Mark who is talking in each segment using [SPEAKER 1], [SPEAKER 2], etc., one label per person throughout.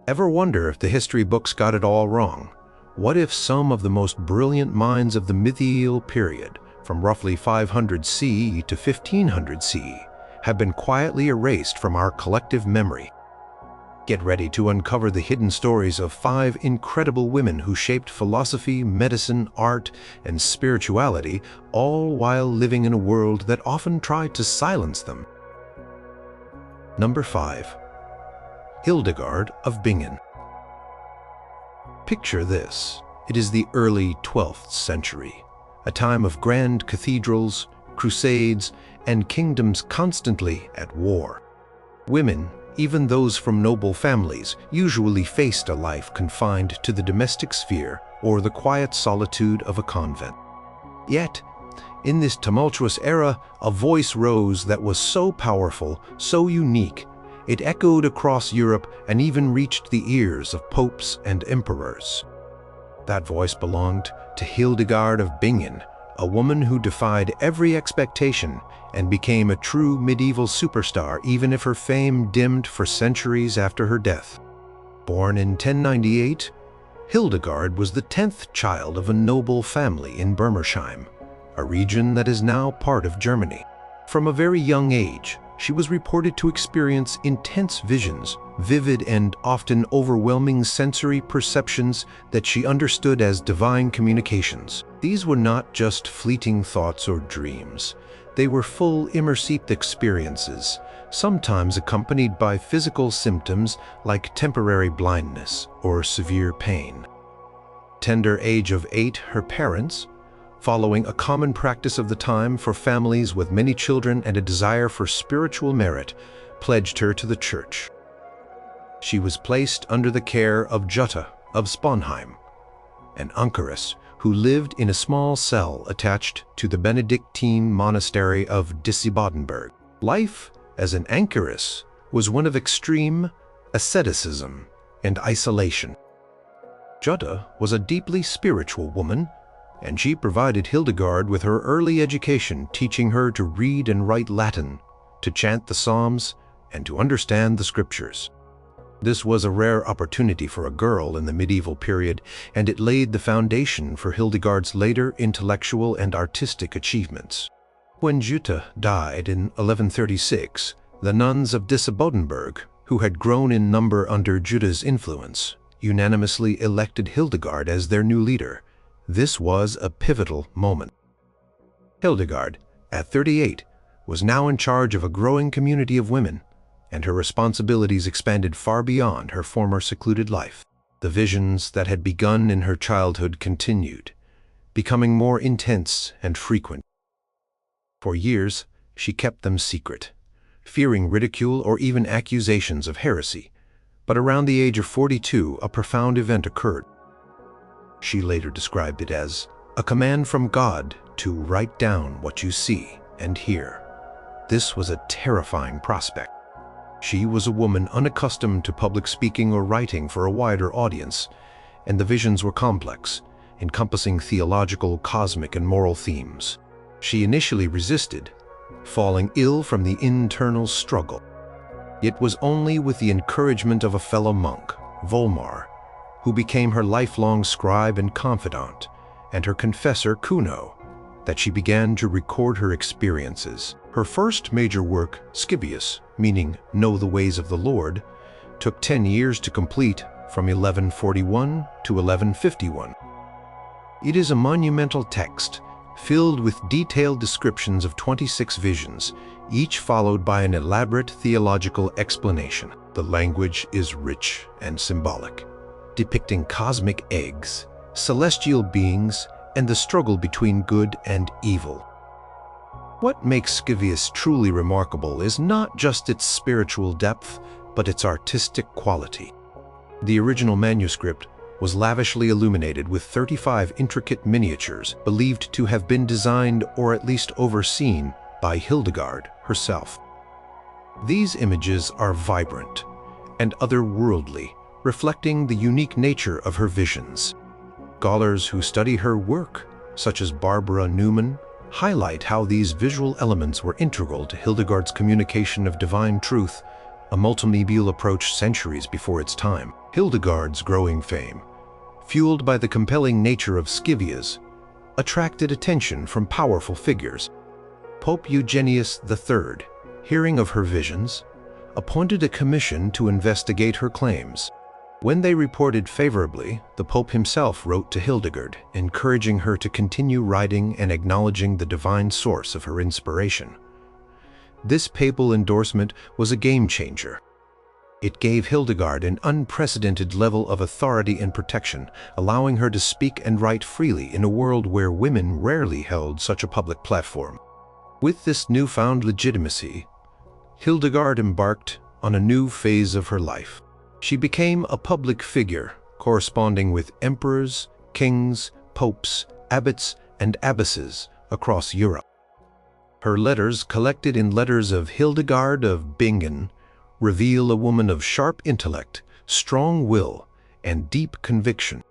[SPEAKER 1] Ever wonder if the history books got it all wrong? What if some of the most brilliant minds of the medieval period, from roughly 500 CE to 1500 CE, have been quietly erased from our collective memory? Get ready to uncover the hidden stories of 5 incredible women who shaped philosophy, medicine, art, and spirituality, all while living in a world that often tried to silence them. Number 5. Hildegard of Bingen. Picture this. It is the early 12th century, a time of grand cathedrals, crusades, and kingdoms constantly at war. Women, even those from noble families, usually faced a life confined to the domestic sphere or the quiet solitude of a convent. Yet, in this tumultuous era, a voice rose that was so powerful, so unique, it echoed across Europe and even reached the ears of popes and emperors. That voice belonged to Hildegard of Bingen, a woman who defied every expectation and became a true medieval superstar even if her fame dimmed for centuries after her death. Born in 1098, Hildegard was the 10th child of a noble family in Bermersheim, a region that is now part of Germany. From a very young age, she was reported to experience intense visions, vivid and often overwhelming sensory perceptions that she understood as divine communications. These were not just fleeting thoughts or dreams. They were full immersive experiences, sometimes accompanied by physical symptoms like temporary blindness or severe pain. Tender age of 8, her parents, following a common practice of the time for families with many children and a desire for spiritual merit, pledged her to the church. She was placed under the care of Jutta of Sponheim, an anchoress who lived in a small cell attached to the Benedictine monastery of Disibodenberg. Life as an anchoress was one of extreme asceticism and isolation. Jutta was a deeply spiritual woman, and she provided Hildegard with her early education, teaching her to read and write Latin, to chant the Psalms, and to understand the Scriptures. This was a rare opportunity for a girl in the medieval period, and it laid the foundation for Hildegard's later intellectual and artistic achievements. When Jutta died in 1136, the nuns of Disibodenberg, who had grown in number under Jutta's influence, unanimously elected Hildegard as their new leader. This was a pivotal moment. Hildegard, at 38, was now in charge of a growing community of women, and her responsibilities expanded far beyond her former secluded life. The visions that had begun in her childhood continued, becoming more intense and frequent. For years, she kept them secret, fearing ridicule or even accusations of heresy. But around the age of 42, a profound event occurred. She later described it as a command from God to write down what you see and hear. This was a terrifying prospect. She was a woman unaccustomed to public speaking or writing for a wider audience, and the visions were complex, encompassing theological, cosmic, and moral themes. She initially resisted, falling ill from the internal struggle. It was only with the encouragement of a fellow monk, Volmar, who became her lifelong scribe and confidant, and her confessor, Kuno, that she began to record her experiences. Her first major work, Scivias, meaning Know the Ways of the Lord, took 10 years to complete, from 1141 to 1151. It is a monumental text, filled with detailed descriptions of 26 visions, each followed by an elaborate theological explanation. The language is rich and symbolic, depicting cosmic eggs, celestial beings, and the struggle between good and evil. What makes Scivias truly remarkable is not just its spiritual depth, but its artistic quality. The original manuscript was lavishly illuminated with 35 intricate miniatures believed to have been designed or at least overseen by Hildegard herself. These images are vibrant and otherworldly, reflecting the unique nature of her visions. Scholars who study her work, such as Barbara Newman, highlight how these visual elements were integral to Hildegard's communication of divine truth a multimedia approach centuries before its time. Hildegard's growing fame, fueled by the compelling nature of Scivias, attracted attention from powerful figures. Pope Eugenius III, hearing of her visions, appointed a commission to investigate her claims. When they reported favorably, the Pope himself wrote to Hildegard, encouraging her to continue writing and acknowledging the divine source of her inspiration. This papal endorsement was a game-changer. It gave Hildegard an unprecedented level of authority and protection, allowing her to speak and write freely in a world where women rarely held such a public platform. With this newfound legitimacy, Hildegard embarked on a new phase of her life. She became a public figure, corresponding with emperors, kings, popes, abbots, and abbesses across Europe. Her letters, collected in Letters of Hildegard of Bingen, reveal a woman of sharp intellect, strong will, and deep conviction.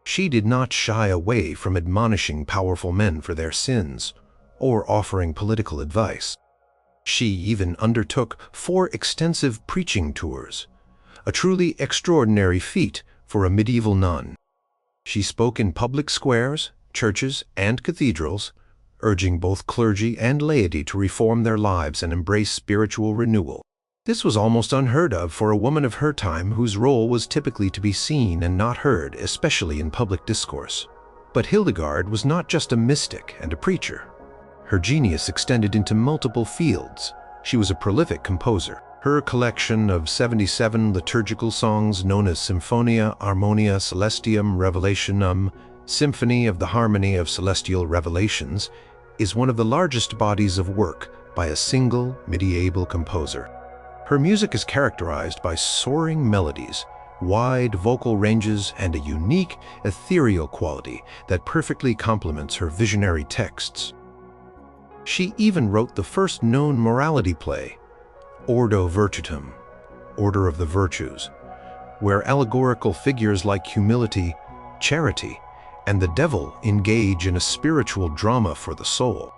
[SPEAKER 1] She did not shy away from admonishing powerful men for their sins or offering political advice. She even undertook 4 extensive preaching tours, a truly extraordinary feat for a medieval nun. She spoke in public squares, churches, and cathedrals, urging both clergy and laity to reform their lives and embrace spiritual renewal. This was almost unheard of for a woman of her time whose role was typically to be seen and not heard, especially in public discourse. But Hildegard was not just a mystic and a preacher. Her genius extended into multiple fields. She was a prolific composer. Her collection of 77 liturgical songs known as Symphonia Harmonia Celestium Revelationum, Symphony of the Harmony of Celestial Revelations, is one of the largest bodies of work by a single medieval composer. Her music is characterized by soaring melodies, wide vocal ranges, and a unique, ethereal quality that perfectly complements her visionary texts. She even wrote the first known morality play, Ordo Virtutum, Order of the Virtues, where allegorical figures like humility, charity, and the devil engage in a spiritual drama for the soul.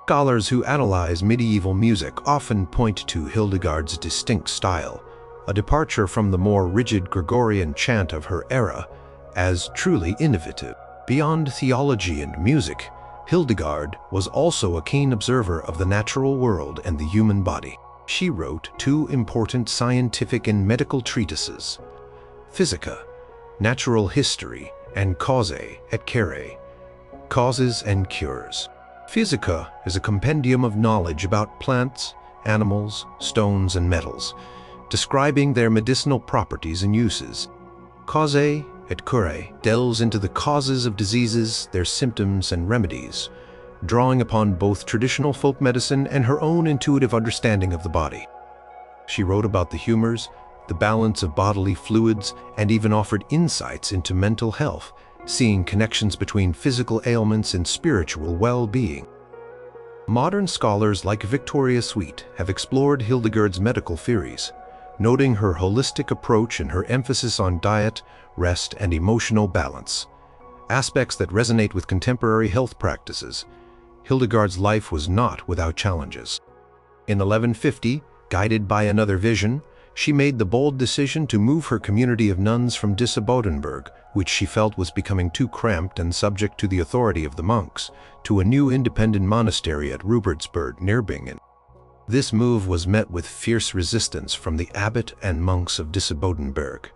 [SPEAKER 1] Scholars who analyze medieval music often point to Hildegard's distinct style, a departure from the more rigid Gregorian chant of her era, as truly innovative. Beyond theology and music, Hildegard was also a keen observer of the natural world and the human body. She wrote 2 important scientific and medical treatises, Physica, Natural History, and Causae et Curae, Causes and Cures. Physica is a compendium of knowledge about plants, animals, stones, and metals, describing their medicinal properties and uses. Causae et Curae delves into the causes of diseases, their symptoms, and remedies, drawing upon both traditional folk medicine and her own intuitive understanding of the body. She wrote about the humors, the balance of bodily fluids, and even offered insights into mental health, seeing connections between physical ailments and spiritual well-being. Modern scholars like Victoria Sweet have explored Hildegard's medical theories, noting her holistic approach and her emphasis on diet, rest, and emotional balance, aspects that resonate with contemporary health practices. Hildegard's life was not without challenges. In 1150, guided by another vision, she made the bold decision to move her community of nuns from Disibodenberg, which she felt was becoming too cramped and subject to the authority of the monks, to a new independent monastery at Rupertsberg near Bingen. This move was met with fierce resistance from the abbot and monks of Disibodenberg,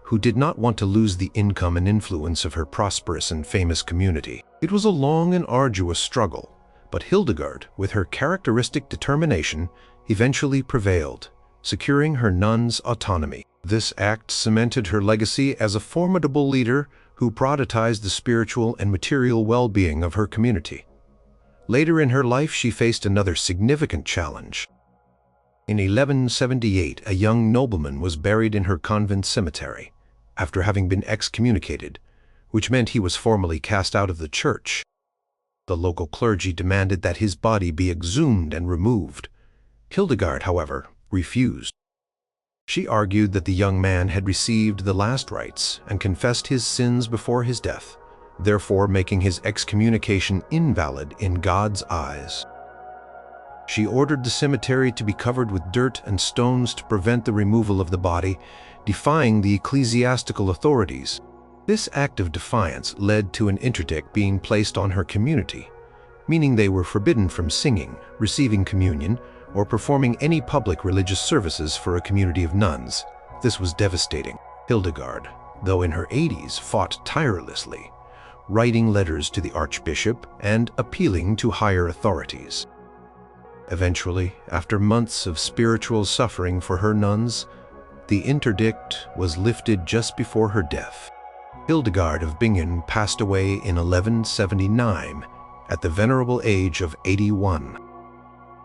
[SPEAKER 1] who did not want to lose the income and influence of her prosperous and famous community. It was a long and arduous struggle, but Hildegard, with her characteristic determination, eventually prevailed, securing her nuns' autonomy. This act cemented her legacy as a formidable leader who prioritized the spiritual and material well-being of her community. Later in her life, she faced another significant challenge. In 1178, a young nobleman was buried in her convent cemetery after having been excommunicated, which meant he was formally cast out of the church. The local clergy demanded that his body be exhumed and removed. Hildegard, however, refused. She argued that the young man had received the last rites and confessed his sins before his death, therefore making his excommunication invalid in God's eyes. She ordered the cemetery to be covered with dirt and stones to prevent the removal of the body, defying the ecclesiastical authorities. This act of defiance led to an interdict being placed on her community, meaning they were forbidden from singing, receiving communion, or performing any public religious services for a community of nuns. This was devastating. Hildegard, though in her 80s, fought tirelessly, writing letters to the archbishop and appealing to higher authorities. Eventually, after months of spiritual suffering for her nuns, the interdict was lifted just before her death. Hildegard of Bingen passed away in 1179 at the venerable age of 81.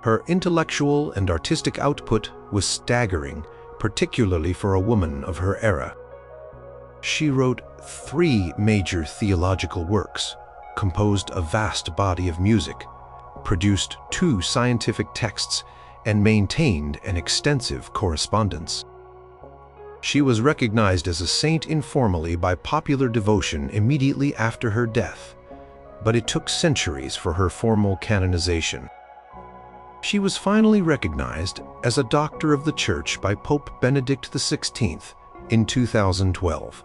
[SPEAKER 1] Her intellectual and artistic output was staggering, particularly for a woman of her era. She wrote 3 major theological works, composed a vast body of music, produced 2 scientific texts, and maintained an extensive correspondence. She was recognized as a saint informally by popular devotion immediately after her death, but it took centuries for her formal canonization. She was finally recognized as a Doctor of the Church by Pope Benedict XVI in 2012,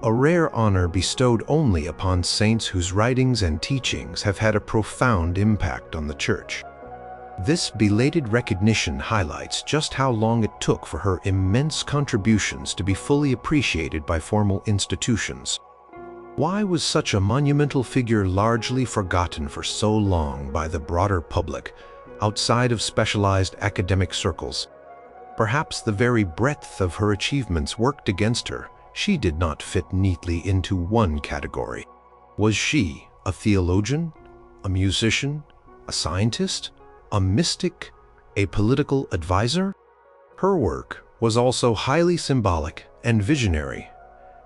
[SPEAKER 1] a rare honor bestowed only upon saints whose writings and teachings have had a profound impact on the Church. This belated recognition highlights just how long it took for her immense contributions to be fully appreciated by formal institutions. Why was such a monumental figure largely forgotten for so long by the broader public, outside of specialized academic circles? Perhaps the very breadth of her achievements worked against her. She did not fit neatly into one category. Was she a theologian, a musician, a scientist, a mystic, a political advisor? Her work was also highly symbolic and visionary,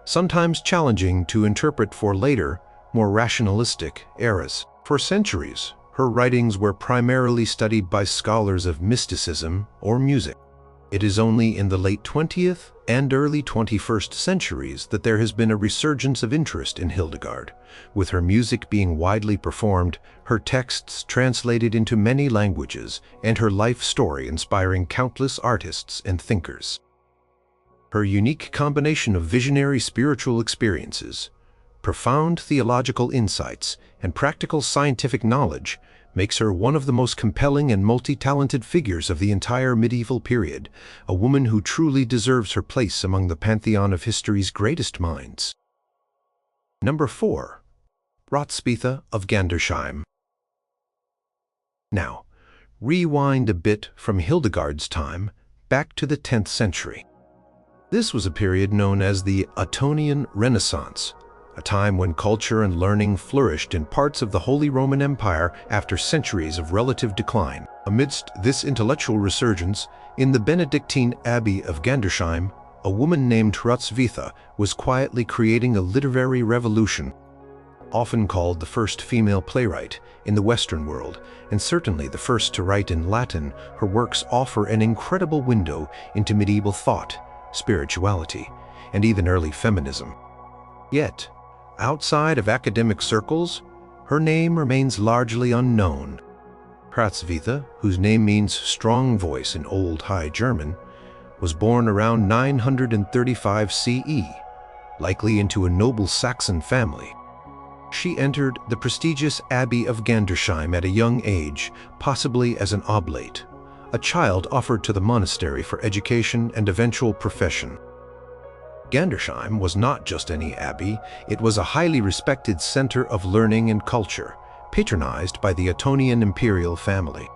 [SPEAKER 1] sometimes challenging to interpret for later, more rationalistic eras. For centuries, her writings were primarily studied by scholars of mysticism or music. It is only in the late 20th and early 21st centuries that there has been a resurgence of interest in Hildegard, with her music being widely performed, her texts translated into many languages, and her life story inspiring countless artists and thinkers. Her unique combination of visionary spiritual experiences, profound theological insights, and practical scientific knowledge makes her one of the most compelling and multi-talented figures of the entire medieval period, a woman who truly deserves her place among the pantheon of history's greatest minds. Number 4. Hrotsvitha of Gandersheim. Now, rewind a bit from Hildegard's time back to the 10th century. This was a period known as the Ottonian Renaissance, a time when culture and learning flourished in parts of the Holy Roman Empire after centuries of relative decline. Amidst this intellectual resurgence, in the Benedictine Abbey of Gandersheim, a woman named Hrotsvitha was quietly creating a literary revolution. Often called the first female playwright in the Western world, and certainly the first to write in Latin, her works offer an incredible window into medieval thought, spirituality, and even early feminism. Yet, outside of academic circles, her name remains largely unknown. Hrotsvitha, whose name means strong voice in Old High German, was born around 935 CE, likely into a noble Saxon family. She entered the prestigious Abbey of Gandersheim at a young age, possibly as an oblate, a child offered to the monastery for education and eventual profession. Gandersheim was not just any abbey, it was a highly respected center of learning and culture, patronized by the Ottonian imperial family.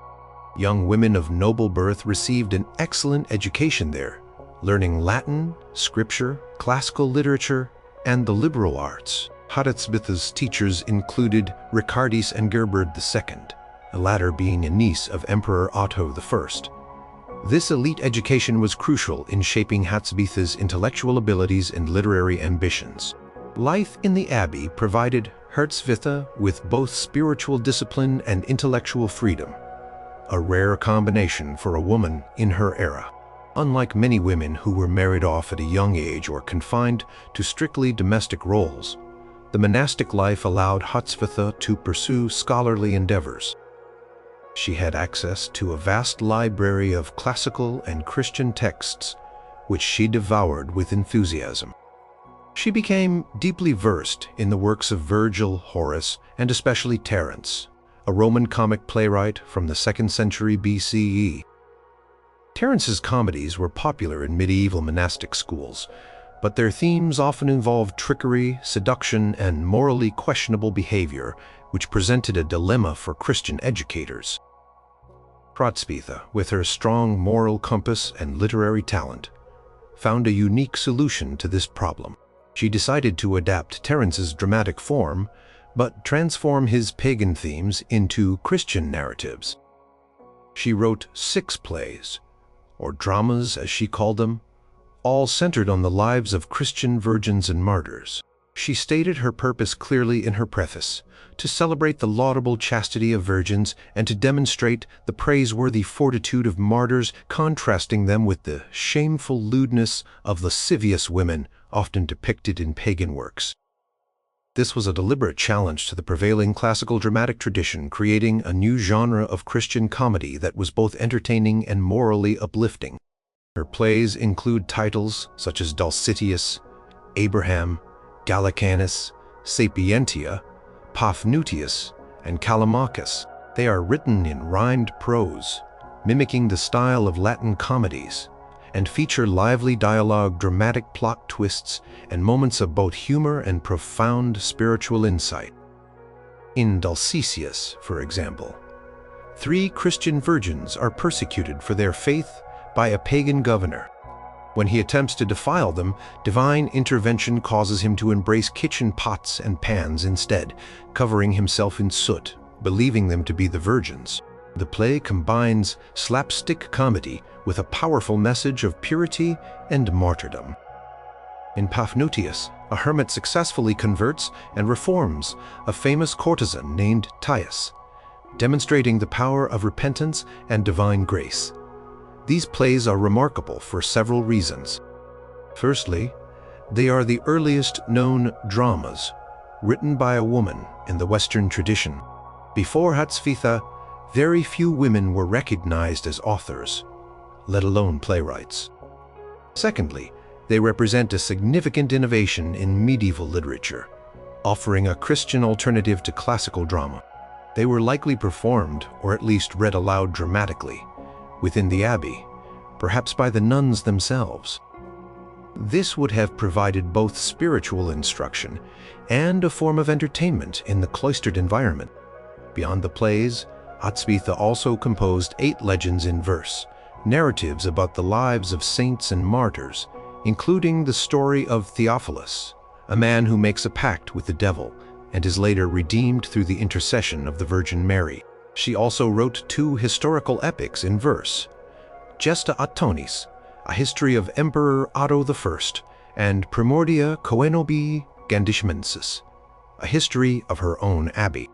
[SPEAKER 1] Young women of noble birth received an excellent education there, learning Latin, scripture, classical literature, and the liberal arts. Hrotsvitha's teachers included Ricardis and Gerbert II, the latter being a niece of Emperor Otto I. This elite education was crucial in shaping Hrotsvitha's intellectual abilities and literary ambitions. Life in the abbey provided Hrotsvitha with both spiritual discipline and intellectual freedom, a rare combination for a woman in her era. Unlike many women who were married off at a young age or confined to strictly domestic roles, the monastic life allowed Hrotsvitha to pursue scholarly endeavors. She had access to a vast library of classical and Christian texts, which she devoured with enthusiasm. She became deeply versed in the works of Virgil, Horace, and especially Terence, a Roman comic playwright from the 2nd century BCE. Terence's comedies were popular in medieval monastic schools, but their themes often involved trickery, seduction, and morally questionable behavior, which presented a dilemma for Christian educators. Hrotsvitha, with her strong moral compass and literary talent, found a unique solution to this problem. She decided to adapt Terence's dramatic form, but transform his pagan themes into Christian narratives. She wrote 6 plays, or dramas as she called them, all centered on the lives of Christian virgins and martyrs. She stated her purpose clearly in her preface: to celebrate the laudable chastity of virgins and to demonstrate the praiseworthy fortitude of martyrs, contrasting them with the shameful lewdness of lascivious women often depicted in pagan works. This was a deliberate challenge to the prevailing classical dramatic tradition, creating a new genre of Christian comedy that was both entertaining and morally uplifting. Her plays include titles such as Dulcitius, Abraham, Gallicanus, Sapientia, Paphnutius, and Callimachus. They are written in rhymed prose, mimicking the style of Latin comedies, and feature lively dialogue, dramatic plot twists, and moments of both humor and profound spiritual insight. In Dulcitius, for example, 3 Christian virgins are persecuted for their faith by a pagan governor. When he attempts to defile them, divine intervention causes him to embrace kitchen pots and pans instead, covering himself in soot, believing them to be the virgins. The play combines slapstick comedy with a powerful message of purity and martyrdom. In Paphnutius, a hermit successfully converts and reforms a famous courtesan named Thais, demonstrating the power of repentance and divine grace. These plays are remarkable for several reasons. Firstly, they are the earliest known dramas written by a woman in the Western tradition. Before Hrotsvitha, very few women were recognized as authors, let alone playwrights. Secondly, they represent a significant innovation in medieval literature, offering a Christian alternative to classical drama. They were likely performed, or at least read aloud dramatically, within the abbey, perhaps by the nuns themselves. This would have provided both spiritual instruction and a form of entertainment in the cloistered environment. Beyond the plays, Hrotsvitha also composed 8 legends in verse, narratives about the lives of saints and martyrs, including the story of Theophilus, a man who makes a pact with the devil and is later redeemed through the intercession of the Virgin Mary. She also wrote 2 historical epics in verse, Gesta Attonis, a history of Emperor Otto I, and Primordia Coenobii Gandershemensis, a history of her own abbey.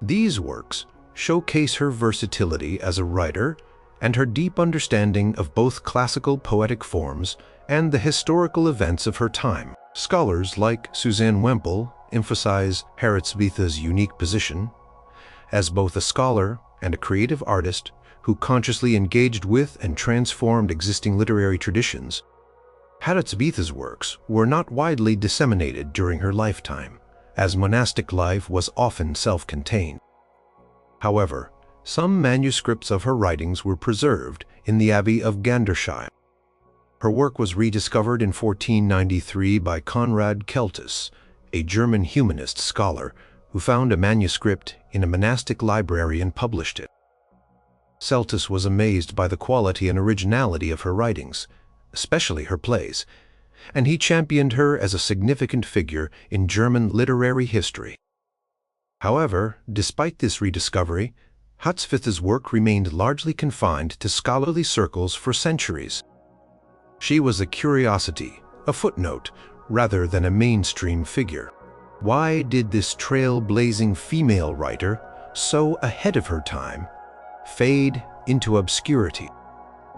[SPEAKER 1] These works showcase her versatility as a writer and her deep understanding of both classical poetic forms and the historical events of her time. Scholars like Suzanne Wempel emphasize Hrotsvitha's unique position as both a scholar and a creative artist who consciously engaged with and transformed existing literary traditions. Hrotsvitha's works were not widely disseminated during her lifetime, as monastic life was often self-contained. However, some manuscripts of her writings were preserved in the Abbey of Gandersheim. Her work was rediscovered in 1493 by Conrad Celtus, a German humanist scholar who found a manuscript in a monastic library and published it. Celtus was amazed by the quality and originality of her writings, especially her plays, and he championed her as a significant figure in German literary history. However, despite this rediscovery, Hrotsvitha's work remained largely confined to scholarly circles for centuries. She was a curiosity, a footnote, rather than a mainstream figure. Why did this trailblazing female writer, so ahead of her time, fade into obscurity?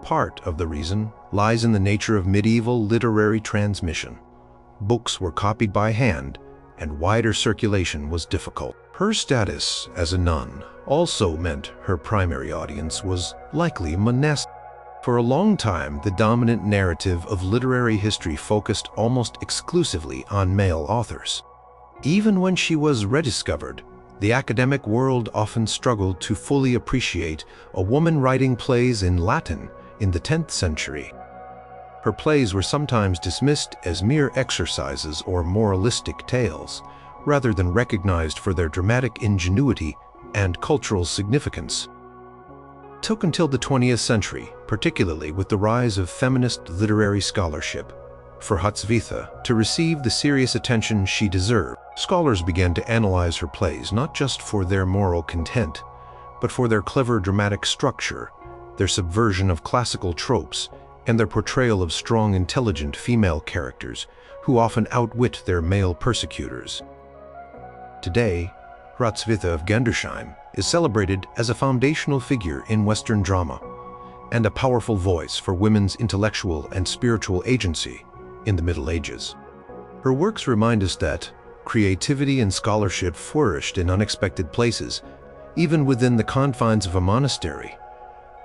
[SPEAKER 1] Part of the reason lies in the nature of medieval literary transmission. Books were copied by hand, and wider circulation was difficult. Her status as a nun also meant her primary audience was likely monastic. For a long time, the dominant narrative of literary history focused almost exclusively on male authors. Even when she was rediscovered, the academic world often struggled to fully appreciate a woman writing plays in Latin in the 10th century. Her plays were sometimes dismissed as mere exercises or moralistic tales, rather than recognized for their dramatic ingenuity and cultural significance. It took until the 20th century, particularly with the rise of feminist literary scholarship, for Hrotsvitha to receive the serious attention she deserved. Scholars began to analyze her plays not just for their moral content, but for their clever dramatic structure, their subversion of classical tropes, and their portrayal of strong, intelligent female characters who often outwit their male persecutors. Today, Hrotsvitha of Gandersheim is celebrated as a foundational figure in Western drama and a powerful voice for women's intellectual and spiritual agency in the Middle Ages. Her works remind us that creativity and scholarship flourished in unexpected places, even within the confines of a monastery,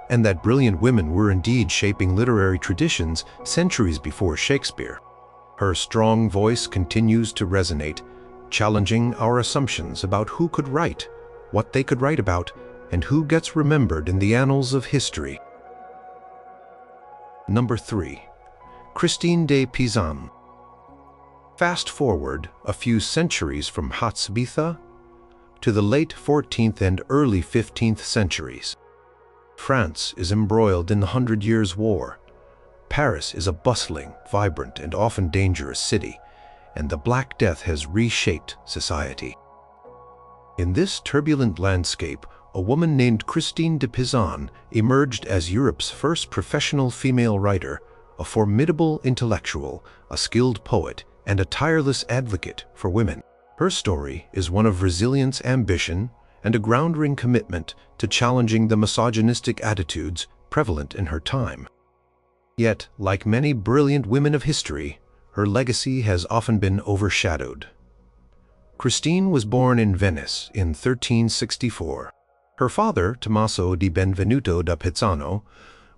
[SPEAKER 1] and that brilliant women were indeed shaping literary traditions centuries before Shakespeare. Her strong voice continues to resonate, challenging our assumptions about who could write, what they could write about, and who gets remembered in the annals of history. Number 3. Christine de Pizan. Fast forward a few centuries from Hrotsvitha to the late 14th and early 15th centuries. France is embroiled in the Hundred Years' War. Paris is a bustling, vibrant, and often dangerous city, and the Black Death has reshaped society. In this turbulent landscape, a woman named Christine de Pizan emerged as Europe's first professional female writer, a formidable intellectual, a skilled poet, and a tireless advocate for women. Her story is one of resilience, ambition, and a groundbreaking commitment to challenging the misogynistic attitudes prevalent in her time. Yet, like many brilliant women of history, her legacy has often been overshadowed. Christine was born in Venice in 1364. Her father, Tommaso di Benvenuto da Pizano,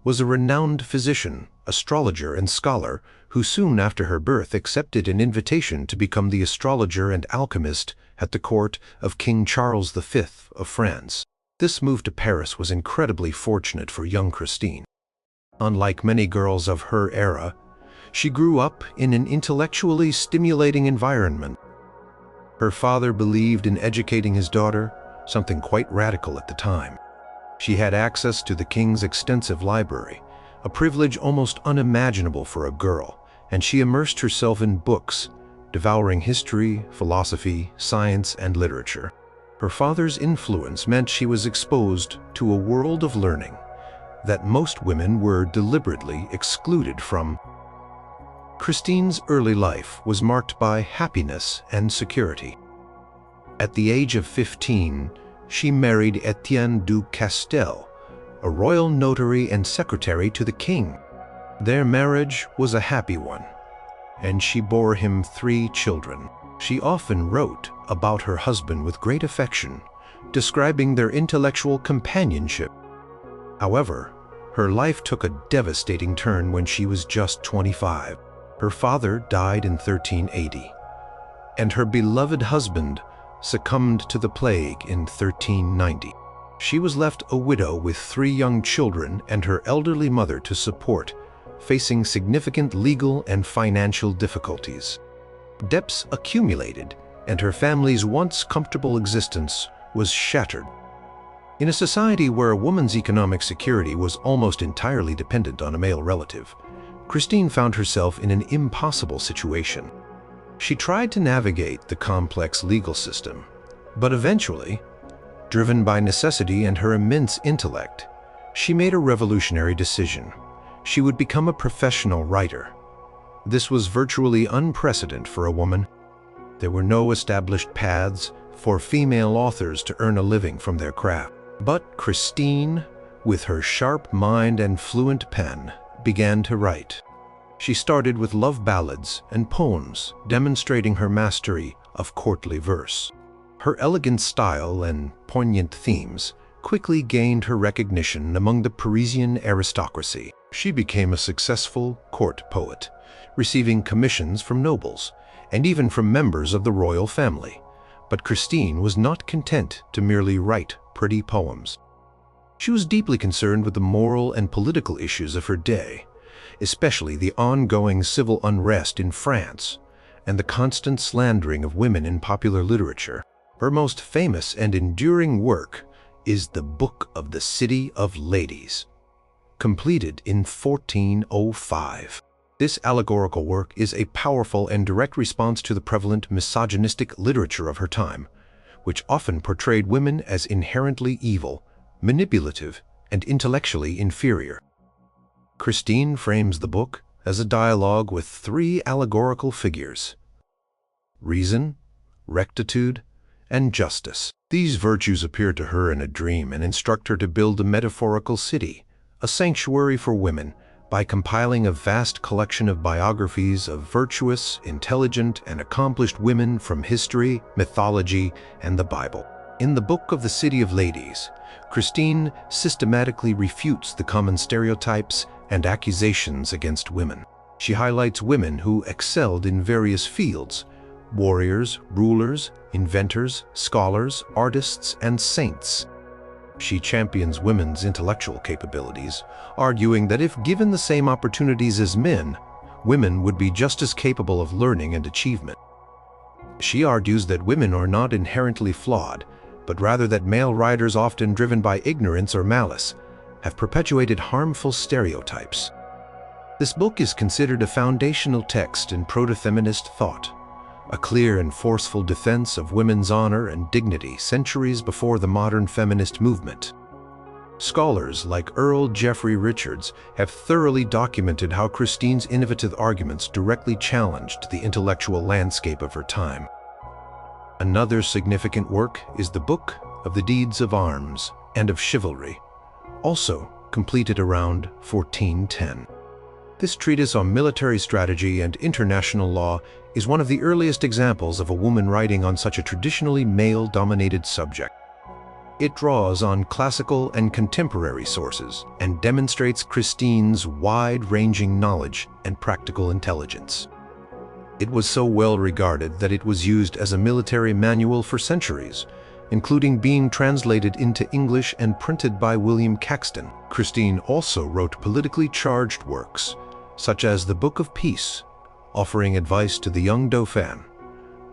[SPEAKER 1] was a renowned physician, astrologer, and scholar who soon after her birth accepted an invitation to become the astrologer and alchemist at the court of King Charles V of France. This move to Paris was incredibly fortunate for young Christine. Unlike many girls of her era, she grew up in an intellectually stimulating environment. Her father believed in educating his daughter, something quite radical at the time. She had access to the king's extensive library, a privilege almost unimaginable for a girl, and she immersed herself in books, devouring history, philosophy, science, and literature. Her father's influence meant she was exposed to a world of learning that most women were deliberately excluded from. Christine's early life was marked by happiness and security. At the age of 15, she married Etienne du Castel, a royal notary and secretary to the king. Their marriage was a happy one, and she bore him 3 children. She often wrote about her husband with great affection, describing their intellectual companionship. However, her life took a devastating turn when she was just 25. Her father died in 1380, and her beloved husband succumbed to the plague in 1390. She was left a widow with 3 young children and her elderly mother to support, facing significant legal and financial difficulties. Debts accumulated, and her family's once comfortable existence was shattered. In a society where a woman's economic security was almost entirely dependent on a male relative, Christine found herself in an impossible situation. She tried to navigate the complex legal system, but eventually, driven by necessity and her immense intellect, she made a revolutionary decision. She would become a professional writer. This was virtually unprecedented for a woman. There were no established paths for female authors to earn a living from their craft. But Christine, with her sharp mind and fluent pen, began to write. She started with love ballads and poems, demonstrating her mastery of courtly verse. Her elegant style and poignant themes quickly gained her recognition among the Parisian aristocracy. She became a successful court poet, receiving commissions from nobles and even from members of the royal family. But Christine was not content to merely write pretty poems. She was deeply concerned with the moral and political issues of her day, especially the ongoing civil unrest in France and the constant slandering of women in popular literature. Her most famous and enduring work is the Book of the City of Ladies, completed in 1405. This allegorical work is a powerful and direct response to the prevalent misogynistic literature of her time, which often portrayed women as inherently evil, manipulative, and intellectually inferior. Christine frames the book as a dialogue with three allegorical figures: reason, rectitude, and justice. These virtues appear to her in a dream and instruct her to build a metaphorical city, a sanctuary for women, by compiling a vast collection of biographies of virtuous, intelligent, and accomplished women from history, mythology, and the Bible. In the Book of the City of Ladies, Christine systematically refutes the common stereotypes and accusations against women. She highlights women who excelled in various fields: warriors, rulers, inventors, scholars, artists, and saints. She champions women's intellectual capabilities, arguing that if given the same opportunities as men, women would be just as capable of learning and achievement. She argues that women are not inherently flawed, but rather that male writers, often driven by ignorance or malice, have perpetuated harmful stereotypes. This book is considered a foundational text in proto-feminist thought, a clear and forceful defense of women's honor and dignity centuries before the modern feminist movement. Scholars like Earl Geoffrey Richards have thoroughly documented how Christine's innovative arguments directly challenged the intellectual landscape of her time. Another significant work is the Book of the Deeds of Arms and of Chivalry, also completed around 1410. This treatise on military strategy and international law is one of the earliest examples of a woman writing on such a traditionally male-dominated subject. It draws on classical and contemporary sources and demonstrates Christine's wide-ranging knowledge and practical intelligence. It was so well regarded that it was used as a military manual for centuries, including being translated into English and printed by William Caxton. Christine also wrote politically charged works, such as the Book of Peace, offering advice to the young Dauphin,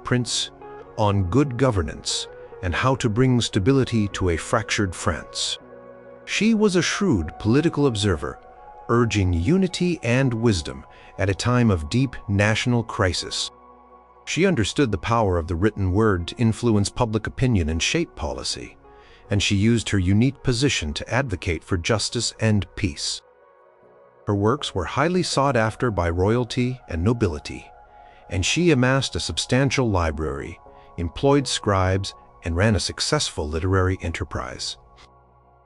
[SPEAKER 1] Prince, on good governance and how to bring stability to a fractured France. She was a shrewd political observer, urging unity and wisdom at a time of deep national crisis. She understood the power of the written word to influence public opinion and shape policy, and she used her unique position to advocate for justice and peace. Her works were highly sought after by royalty and nobility, and she amassed a substantial library, employed scribes, and ran a successful literary enterprise.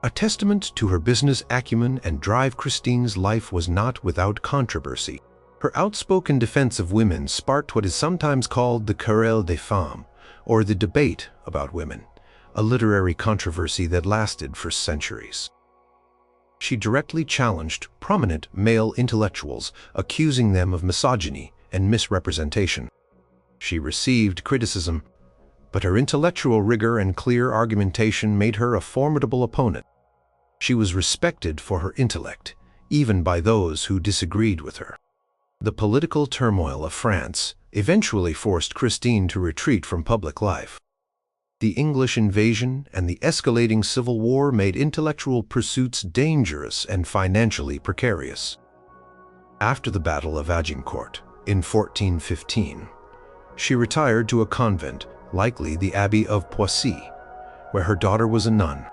[SPEAKER 1] A testament to her business acumen and drive, Christine's life was not without controversy. Her outspoken defense of women sparked what is sometimes called the querelle des femmes, or the debate about women, a literary controversy that lasted for centuries. She directly challenged prominent male intellectuals, accusing them of misogyny and misrepresentation. She received criticism, but her intellectual rigor and clear argumentation made her a formidable opponent. She was respected for her intellect, even by those who disagreed with her. The political turmoil of France eventually forced Christine to retreat from public life. The English invasion and the escalating civil war made intellectual pursuits dangerous and financially precarious. After the Battle of Agincourt in 1415, she retired to a convent, likely the Abbey of Poissy, where her daughter was a nun.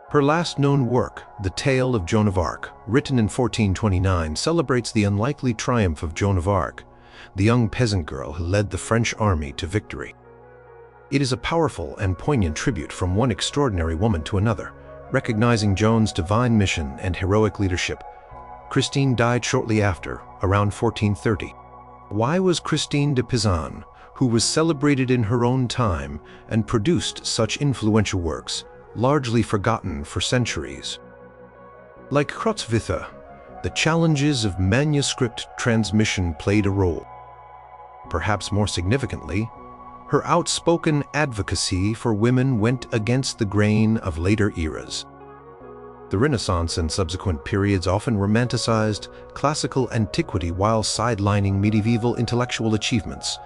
[SPEAKER 1] Her last known work, The Tale of Joan of Arc, written in 1429, celebrates the unlikely triumph of Joan of Arc, the young peasant girl who led the French army to victory. It is a powerful and poignant tribute from one extraordinary woman to another, recognizing Joan's divine mission and heroic leadership. Christine died shortly after, around 1430. Why was Christine de Pizan, who was celebrated in her own time and produced such influential works, largely forgotten for centuries? Like Hrotsvitha, the challenges of manuscript transmission played a role. Perhaps more significantly, her outspoken advocacy for women went against the grain of later eras. The Renaissance and subsequent periods often romanticized classical antiquity while sidelining medieval intellectual achievements,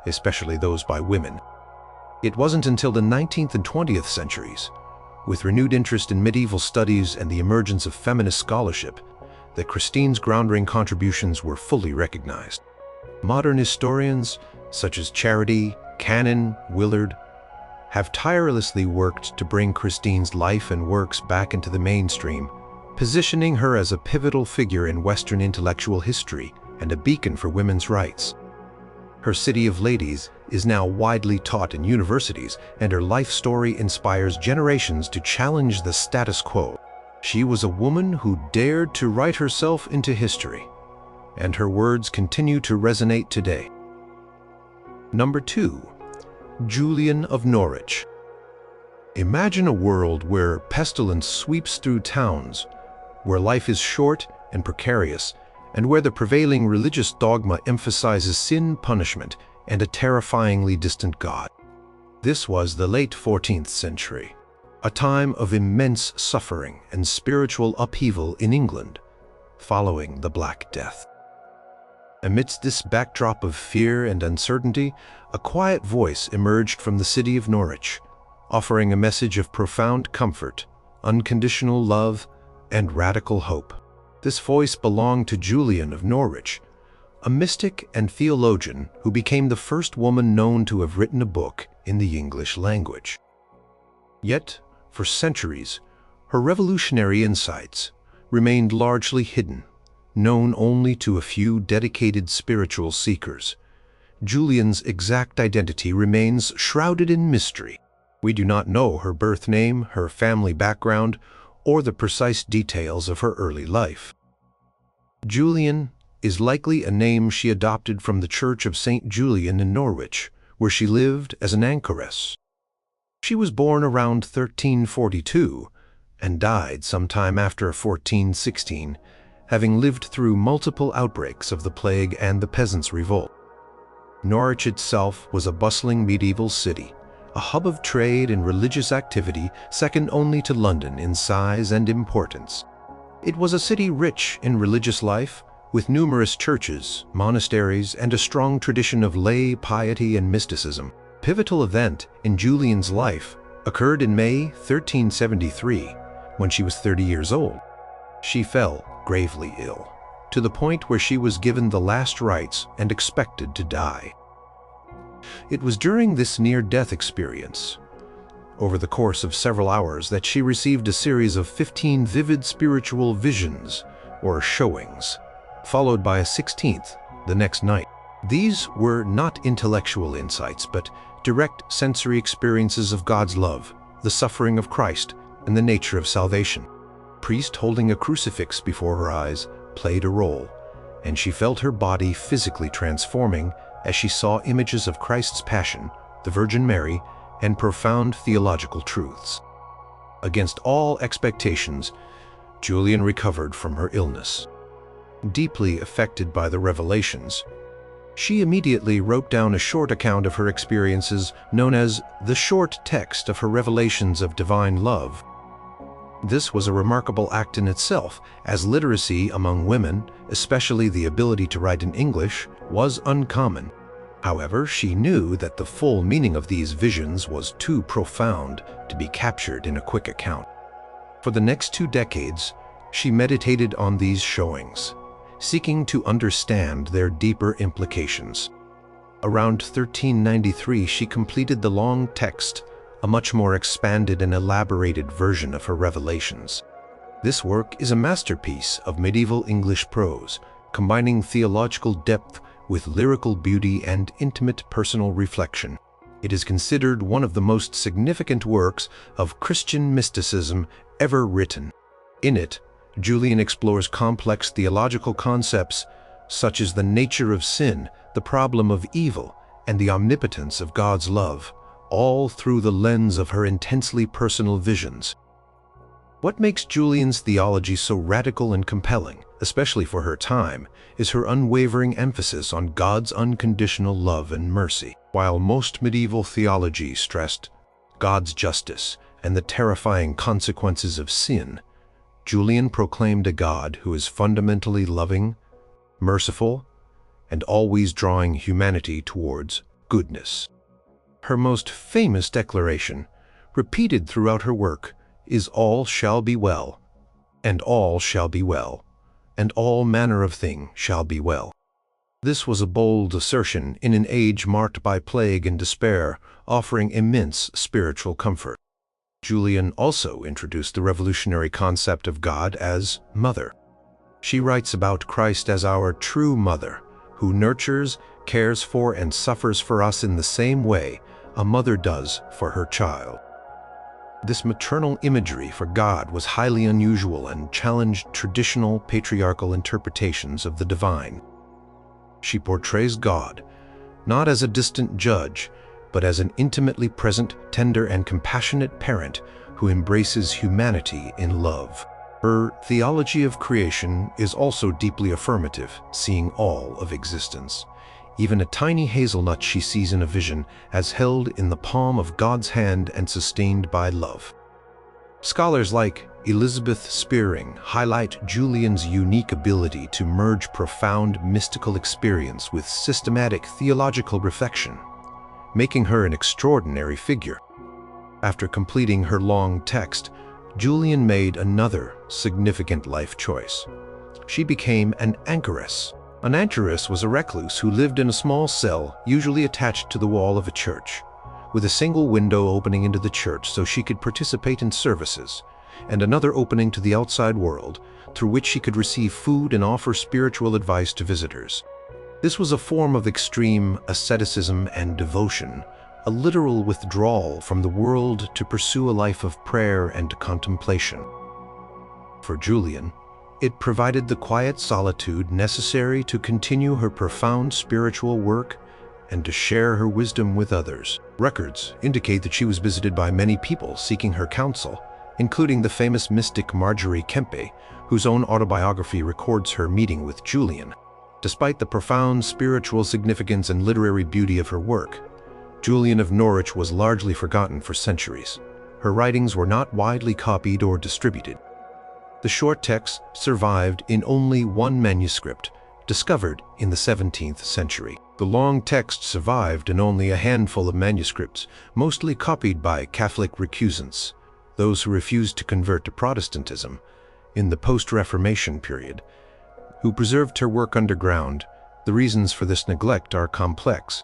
[SPEAKER 1] especially those by women. It wasn't until the 19th and 20th centuries, with renewed interest in medieval studies and the emergence of feminist scholarship, that Christine's groundbreaking contributions were fully recognized. Modern historians, such as Charity, Cannon, Willard, have tirelessly worked to bring Christine's life and works back into the mainstream, positioning her as a pivotal figure in Western intellectual history and a beacon for women's rights. Her City of Ladies is now widely taught in universities, and her life story inspires generations to challenge the status quo. She was a woman who dared to write herself into history, and her words continue to resonate today. Number 2. Julian of Norwich. Imagine a world where pestilence sweeps through towns, where life is short and precarious, and where the prevailing religious dogma emphasizes sin, punishment, and a terrifyingly distant God. This was the late 14th century, a time of immense suffering and spiritual upheaval in England, following the Black Death. Amidst this backdrop of fear and uncertainty, a quiet voice emerged from the city of Norwich, offering a message of profound comfort, unconditional love, and radical hope. This voice belonged to Julian of Norwich, a mystic and theologian who became the first woman known to have written a book in the English language. Yet, for centuries, her revolutionary insights remained largely hidden, known only to a few dedicated spiritual seekers. Julian's exact identity remains shrouded in mystery. We do not know her birth name, her family background, or the precise details of her early life. Julian is likely a name she adopted from the Church of St. Julian in Norwich, where she lived as an anchoress. She was born around 1342 and died sometime after 1416, having lived through multiple outbreaks of the plague and the Peasants' Revolt. Norwich itself was a bustling medieval city, a hub of trade and religious activity second only to London in size and importance. It was a city rich in religious life, with numerous churches, monasteries, and a strong tradition of lay piety and mysticism. A pivotal event in Julian's life occurred in May 1373, when she was 30 years old. She fell gravely ill, to the point where she was given the last rites and expected to die. It was during this near-death experience, over the course of several hours, that she received a series of 15 vivid spiritual visions, or showings, followed by a 16th the next night. These were not intellectual insights, but direct sensory experiences of God's love, the suffering of Christ, and the nature of salvation. A priest holding a crucifix before her eyes played a role, and she felt her body physically transforming as she saw images of Christ's Passion, the Virgin Mary, and profound theological truths. Against all expectations, Julian recovered from her illness. Deeply affected by the revelations, she immediately wrote down a short account of her experiences known as the short text of her revelations of divine love. This was a remarkable act in itself, as literacy among women, especially the ability to write in English, was uncommon. However, she knew that the full meaning of these visions was too profound to be captured in a quick account. For the next 2 decades, she meditated on these showings, seeking to understand their deeper implications. Around 1393, she completed the long text, a much more expanded and elaborated version of her revelations. This work is a masterpiece of medieval English prose, combining theological depth with lyrical beauty and intimate personal reflection. It is considered one of the most significant works of Christian mysticism ever written. In it, Julian explores complex theological concepts such as the nature of sin, the problem of evil, and the omnipotence of God's love, all through the lens of her intensely personal visions. What makes Julian's theology so radical and compelling, especially for her time, is her unwavering emphasis on God's unconditional love and mercy. While most medieval theology stressed God's justice and the terrifying consequences of sin, Julian proclaimed a God who is fundamentally loving, merciful, and always drawing humanity towards goodness. Her most famous declaration, repeated throughout her work, is "All shall be well, and all shall be well, and all manner of thing shall be well." This was a bold assertion in an age marked by plague and despair, offering immense spiritual comfort. Julian also introduced the revolutionary concept of God as Mother. She writes about Christ as our true mother, who nurtures, cares for, and suffers for us in the same way a mother does for her child. This maternal imagery for God was highly unusual and challenged traditional patriarchal interpretations of the divine. She portrays God not as a distant judge, but as an intimately present, tender, and compassionate parent who embraces humanity in love. Her theology of creation is also deeply affirmative, seeing all of existence. Even a tiny hazelnut she sees in a vision as held in the palm of God's hand and sustained by love. Scholars like Elizabeth Spearing highlight Julian's unique ability to merge profound mystical experience with systematic theological reflection, making her an extraordinary figure. After completing her long text, Julian made another significant life choice. She became an anchoress. An anchoress was a recluse who lived in a small cell, usually attached to the wall of a church, with a single window opening into the church so she could participate in services, and another opening to the outside world, through which she could receive food and offer spiritual advice to visitors. This was a form of extreme asceticism and devotion, a literal withdrawal from the world to pursue a life of prayer and contemplation. For Julian, it provided the quiet solitude necessary to continue her profound spiritual work and to share her wisdom with others. Records indicate that she was visited by many people seeking her counsel, including the famous mystic Marjorie Kempe, whose own autobiography records her meeting with Julian. Despite the profound spiritual significance and literary beauty of her work, Julian of Norwich was largely forgotten for centuries. Her writings were not widely copied or distributed. The short text survived in only one manuscript, discovered in the 17th century. The long text survived in only a handful of manuscripts, mostly copied by Catholic recusants, those who refused to convert to Protestantism in the post-Reformation period, who preserved her work underground. The reasons for this neglect are complex.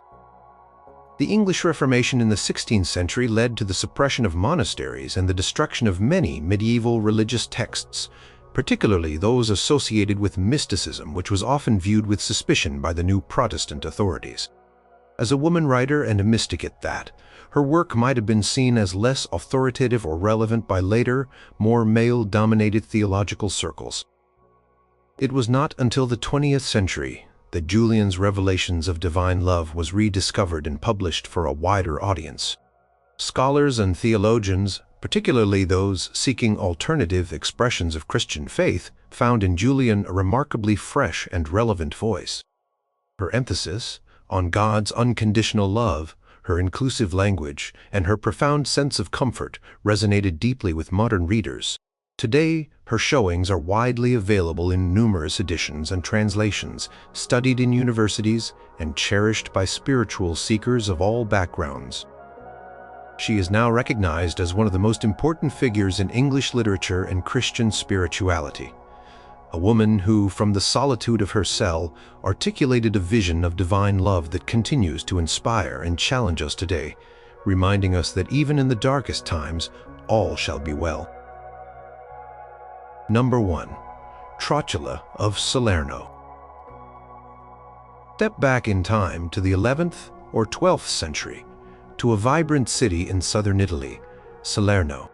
[SPEAKER 1] The English Reformation in the 16th century led to the suppression of monasteries and the destruction of many medieval religious texts, particularly those associated with mysticism, which was often viewed with suspicion by the new Protestant authorities. As a woman writer and a mystic at that, her work might have been seen as less authoritative or relevant by later, more male-dominated theological circles. It was not until the 20th century that Julian's revelations of divine love was rediscovered and published for a wider audience. Scholars and theologians, particularly those seeking alternative expressions of Christian faith, found in Julian a remarkably fresh and relevant voice. Her emphasis on God's unconditional love, her inclusive language, and her profound sense of comfort resonated deeply with modern readers. Today, her showings are widely available in numerous editions and translations, studied in universities, and cherished by spiritual seekers of all backgrounds. She is now recognized as one of the most important figures in English literature and Christian spirituality. A woman who, from the solitude of her cell, articulated a vision of divine love that continues to inspire and challenge us today, reminding us that even in the darkest times, all shall be well. Number 1. Trotula of Salerno. Step back in time to the 11th or 12th century, to a vibrant city in southern Italy, Salerno.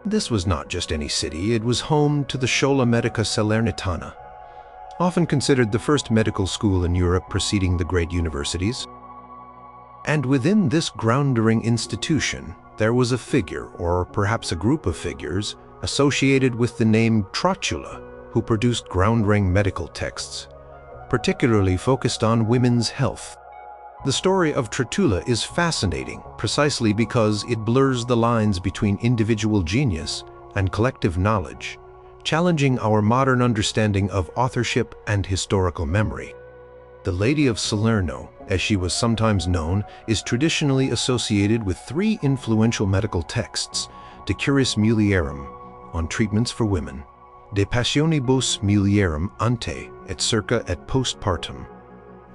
[SPEAKER 1] This was not just any city, it was home to the Scuola Medica Salernitana, often considered the first medical school in Europe preceding the great universities. And within this groundbreaking institution, there was a figure, or perhaps a group of figures, associated with the name Trotula, who produced groundbreaking medical texts, particularly focused on women's health. The story of Trotula is fascinating precisely because it blurs the lines between individual genius and collective knowledge, challenging our modern understanding of authorship and historical memory. The Lady of Salerno, as she was sometimes known, is traditionally associated with three influential medical texts: De Curis Mulierum, on treatments for women; De Passionibus Mulierum ante et circa et postpartum,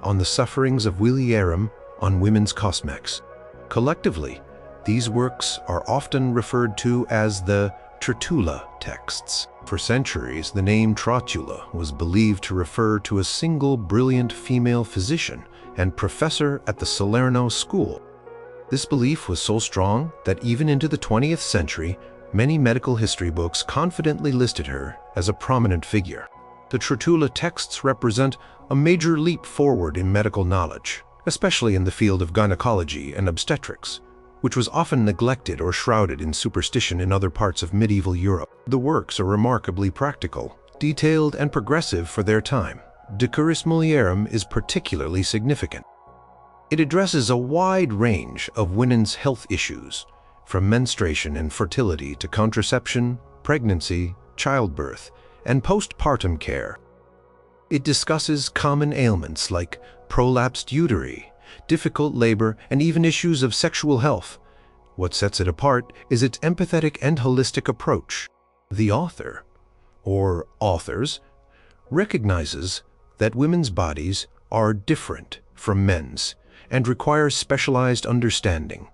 [SPEAKER 1] on the sufferings of Mulierum, on women's cosmex. Collectively, these works are often referred to as the Trotula texts. For centuries, the name Trotula was believed to refer to a single brilliant female physician and professor at the Salerno school. This belief was so strong that even into the 20th century, many medical history books confidently listed her as a prominent figure. The Trotula texts represent a major leap forward in medical knowledge, especially in the field of gynecology and obstetrics, which was often neglected or shrouded in superstition in other parts of medieval Europe. The works are remarkably practical, detailed, and progressive for their time. De Curis Mulierum is particularly significant. It addresses a wide range of women's health issues, from menstruation and fertility to contraception, pregnancy, childbirth, and postpartum care. It discusses common ailments like prolapsed uteri, difficult labor, and even issues of sexual health. What sets it apart is its empathetic and holistic approach. The author, or authors, recognizes that women's bodies are different from men's and require specialized understanding,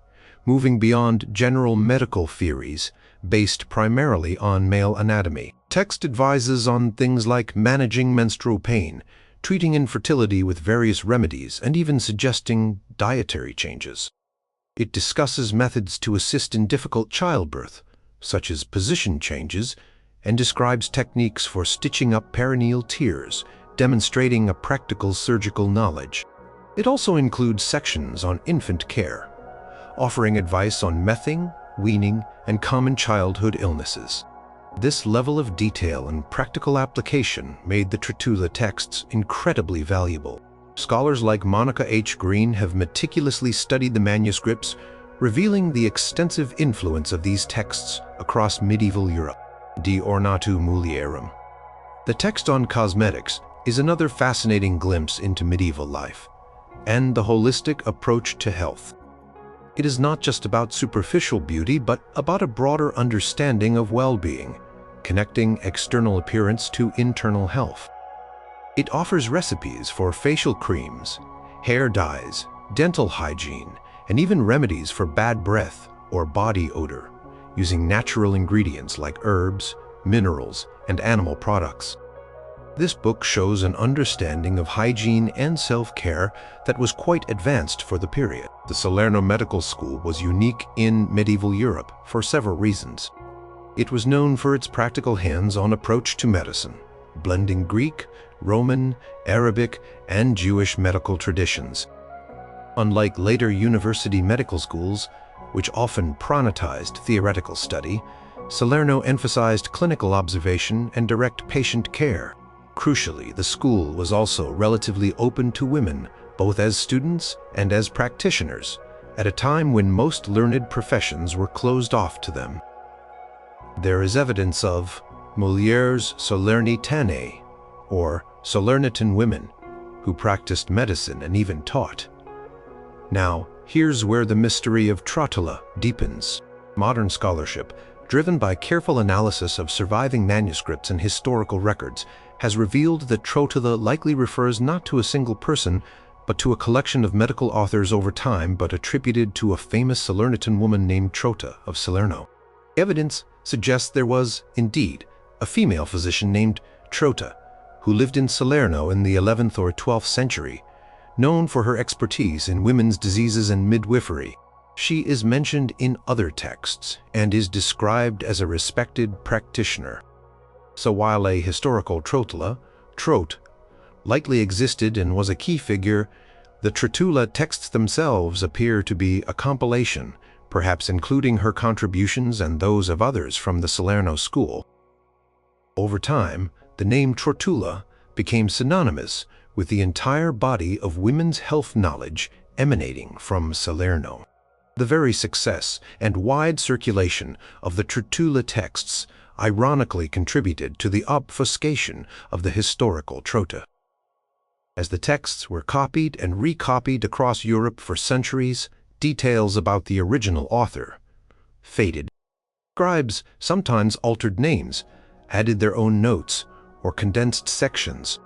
[SPEAKER 1] moving beyond general medical theories based primarily on male anatomy. Text advises on things like managing menstrual pain, treating infertility with various remedies, and even suggesting dietary changes. It discusses methods to assist in difficult childbirth, such as position changes, and describes techniques for stitching up perineal tears, demonstrating a practical surgical knowledge. It also includes sections on infant care, offering advice on mething, weaning, and common childhood illnesses. This level of detail and practical application made the Trotula texts incredibly valuable. Scholars like Monica H. Green have meticulously studied the manuscripts, revealing the extensive influence of these texts across medieval Europe. De Ornatu Mulierum. The text on cosmetics is another fascinating glimpse into medieval life and the holistic approach to health. It is not just about superficial beauty, but about a broader understanding of well-being, connecting external appearance to internal health. It offers recipes for facial creams, hair dyes, dental hygiene, and even remedies for bad breath or body odor, using natural ingredients like herbs, minerals, and animal products. This book shows an understanding of hygiene and self-care that was quite advanced for the period. The Salerno Medical School was unique in medieval Europe for several reasons. It was known for its practical hands-on approach to medicine, blending Greek, Roman, Arabic, and Jewish medical traditions. Unlike later university medical schools, which often prioritized theoretical study, Salerno emphasized clinical observation and direct patient care. Crucially, the school was also relatively open to women, both as students and as practitioners, at a time when most learned professions were closed off to them. There is evidence of mulieres Salernitanae, or Salernitan women, who practiced medicine and even taught. Now, here's where the mystery of Trotula deepens. Modern scholarship, driven by careful analysis of surviving manuscripts and historical records, has revealed that Trotula likely refers not to a single person, but to a collection of medical authors over time, but attributed to a famous Salernitan woman named Trota of Salerno. Evidence suggests there was, indeed, a female physician named Trota, who lived in Salerno in the 11th or 12th century, known for her expertise in women's diseases and midwifery. She is mentioned in other texts and is described as a respected practitioner. So while a historical Trotula, Trot, likely existed and was a key figure, the Trotula texts themselves appear to be a compilation, perhaps including her contributions and those of others from the Salerno school. Over time, the name Trotula became synonymous with the entire body of women's health knowledge emanating from Salerno. The very success and wide circulation of the Trotula texts ironically contributed to the obfuscation of the historical Trota. As the texts were copied and recopied across Europe for centuries, details about the original author faded. Scribes sometimes altered names, added their own notes, or condensed sections.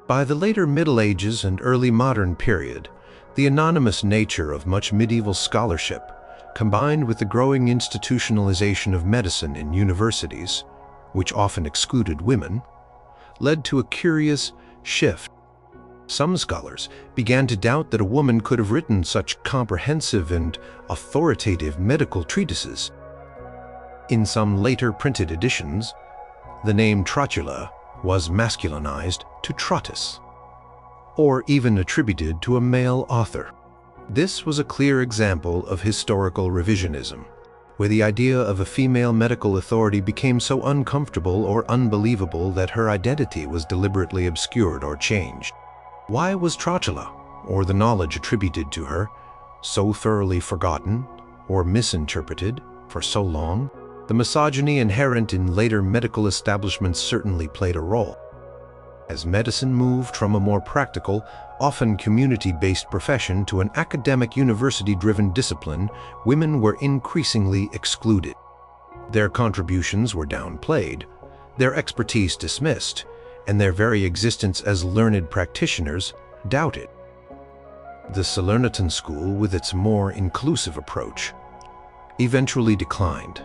[SPEAKER 1] By the later Middle Ages and early modern period, the anonymous nature of much medieval scholarship, combined with the growing institutionalization of medicine in universities, which often excluded women, led to a curious shift. Some scholars began to doubt that a woman could have written such comprehensive and authoritative medical treatises. In some later printed editions, the name Trotula was masculinized to Trotus, or even attributed to a male author. This was a clear example of historical revisionism, where the idea of a female medical authority became so uncomfortable or unbelievable that her identity was deliberately obscured or changed. Why was Trotula, or the knowledge attributed to her, so thoroughly forgotten or misinterpreted for so long? The misogyny inherent in later medical establishments certainly played a role. As medicine moved from a more practical, often community-based profession to an academic university-driven discipline, women were increasingly excluded. Their contributions were downplayed, their expertise dismissed, and their very existence as learned practitioners doubted. The Salernitan school, with its more inclusive approach, eventually declined,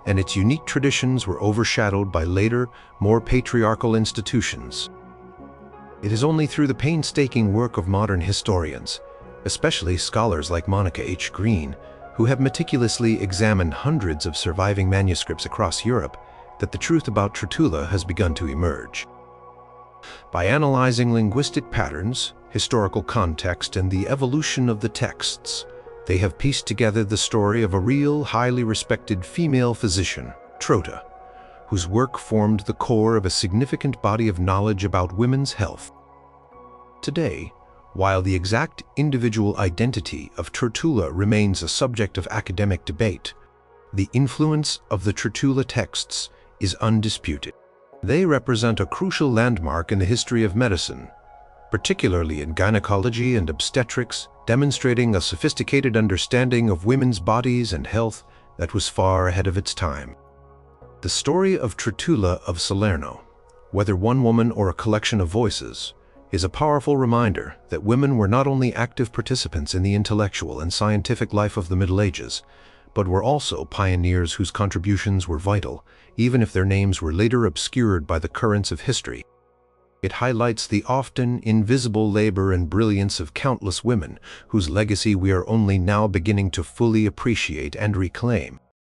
[SPEAKER 1] and its unique traditions were overshadowed by later, more patriarchal institutions. It is only through the painstaking work of modern historians, especially scholars like Monica H. Green, who have meticulously examined hundreds of surviving manuscripts across Europe, that the truth about Trotula has begun to emerge. By analyzing linguistic patterns, historical context, and the evolution of the texts, they have pieced together the story of a real, highly respected female physician, Trota, whose work formed the core of a significant body of knowledge about women's health. Today, while the exact individual identity of Trotula remains a subject of academic debate, the influence of the Trotula texts is undisputed. They represent a crucial landmark in the history of medicine, particularly in gynecology and obstetrics, demonstrating a sophisticated understanding of women's bodies and health that was far ahead of its time. The story of Trotula of Salerno, whether one woman or a collection of voices, is a powerful reminder that women were not only active participants in the intellectual and scientific life of the Middle Ages, but were also pioneers whose contributions were vital, even if their names were later obscured by the currents of history. It highlights the often invisible labor and brilliance of countless women, whose legacy we are only now beginning to fully appreciate and reclaim.